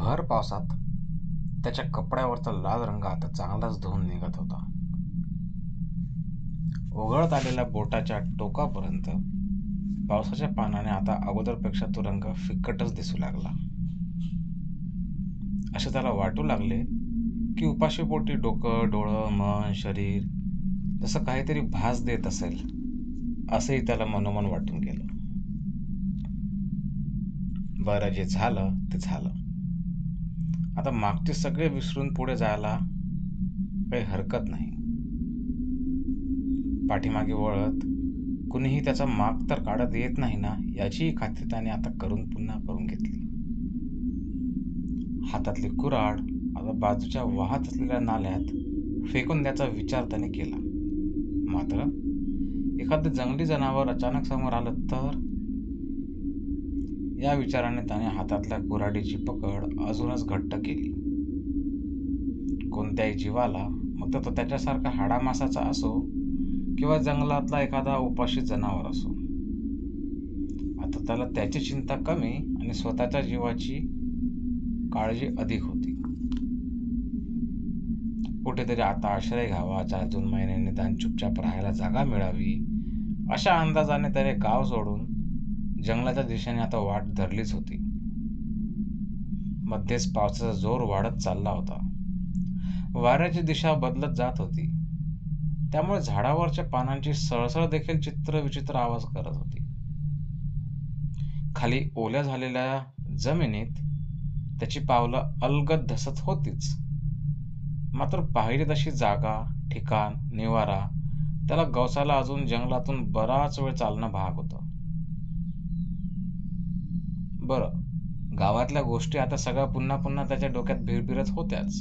भर पावसात त्याच्या कपड्यावरचा लाल रंग आता चांगलाच धुवून निघत होता. ओघळत आलेल्या बोटाच्या टोकापर्यंत पावसाच्या पानाने आता अगोदरपेक्षा तो रंग फिकटच दिसू लागला. असे त्याला वाटू लागले की उपाशीपोटी डोकं, डोळं, मन, शरीर जसं काहीतरी भास देत असेल, असंही त्याला मनोमन वाटून गेलं. बरं, जे झालं ते झालं. आता मागचे सगळे विसरून पुढे जायला काही हरकत नाही. पाठीमागे वळत कुणीही त्याचा माग तर काढत येत नाही ना, याचीही खात्री त्याने आता पुन्हा करून घेतली. हातातली कुऱ्हाड आता बाजूच्या वाहत असलेल्या नाल्यात फेकून द्यायचा विचार त्याने केला. मात्र एखादं जंगली जनावर अचानक समोर आलं तर, या विचाराने त्याने हातातल्या कुऱ्हाडीची पकड अजूनच घट्ट केली. कोणत्याही जीवाला, मग तो त्याच्यासारखा हाडामासाचा असो किंवा जंगलातला एखादा उपाशी जनावर असो, आता त्याला त्याची चिंता कमी आणि स्वतःच्या जीवाची काळजी अधिक होती. कुठेतरी आता आश्रय घ्यावा, 4-2 महिने निदान चुपचाप राहायला जागा मिळावी, अशा अंदाजाने त्याने गाव सोडून जंगलाच्या दिशेने आता वाट धरलीच होती. मध्येच पावसाचा जोर वाढत चालला होता. वाऱ्याची दिशा बदलत जात होती, त्यामुळे झाडावरच्या पानांची सळसळ देखील चित्रविचित्र आवाज करत होती. खाली ओल्या झालेल्या जमिनीत त्याची पावलं अलगद धसत होतीच, मात्र पाहिली तशी जागा, ठिकाण, निवारा त्याला गवसाला अजून जंगलातून बराच वेळ चालणं भाग होतं. बरं, गावातल्या गोष्टी आता सगळ्या पुन्हा पुन्हा त्याच्या डोक्यात भिरभिरत होत्याच.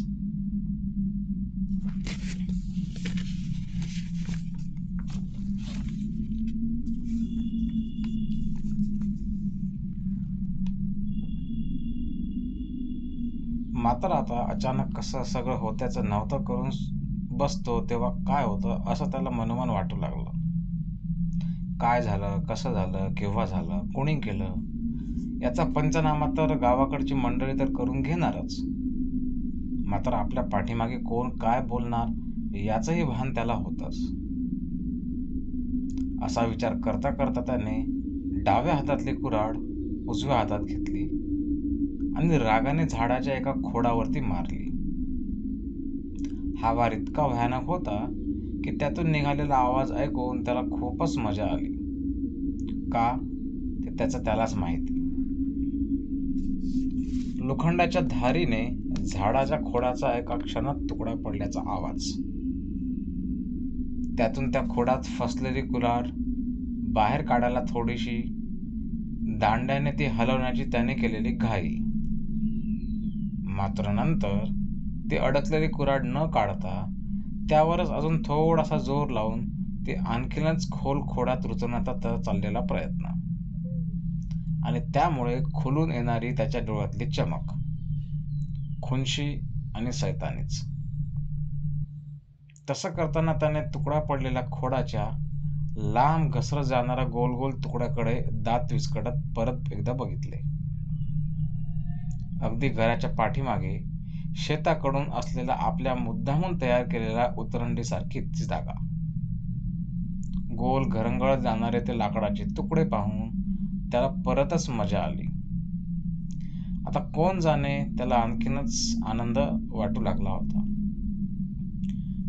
मात्र आता अचानक कसं सगळं होत्याचं नव्हतं करून बसतो तेव्हा काय होतं, असं त्याला मनोमन वाटू लागलं. काय झालं, कसं झालं, केव्हा झालं, कोणी केलं, याचा पंचनामा तर गावाकडची मंडळी तर करून घेणारच, मात्र आपल्या पाठीमागे कोण काय बोलणार याचंही भान त्याला होतंच. असा विचार करता करता त्याने डाव्या हातातली कुऱ्हाड उजव्या हातात घेतली आणि रागाने झाडाच्या एका खोडावरती मारली. हा वार इतका भयानक होता की त्यातून निघालेला आवाज ऐकून त्याला खूपच मजा आली. का, ते त्याचं त्यालाच माहिती. लोखंडाच्या धारीने झाडाच्या खोडाचा एका क्षणात तुकडा पडल्याचा आवाज, त्यातून त्या खोडात फसलेली कुऱ्हाड बाहेर काढायला थोडीशी दांड्याने ती हलवण्याची त्याने केलेली घाई, मात्र नंतर ती अडकलेली कुऱ्हाड न काढता त्यावरच अजून थोडासा जोर लावून ती आणखीनच खोल खोडात रुतवण्याचा चाललेला प्रयत्न, आणि त्यामुळे खुलून येणारी त्याच्या डोळ्यातली चमक, खुन्शी आणि सैतानीच. तसं करताना त्याने तुकडा पडलेल्या खोडाच्या लांब घसरत जाणाऱ्या गोल गोल तुकड्याकडे दात विस्कटत परत एकदा बघितले. अगदी घराच्या पाठीमागे शेताकडून असलेला आपल्या मुद्दामून तयार केलेल्या उतरंडीसारखी ती जागा, गोल घरंगळत जाणारे ते लाकडाचे तुकडे पाहून त्याला परतच मजा आली. आता कोण जाणे, त्याला आणखीनच आनंद वाटू लागला होता.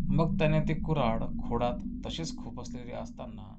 मग त्याने ती कुऱ्हाड खोडात तशीच खुपसलेली असताना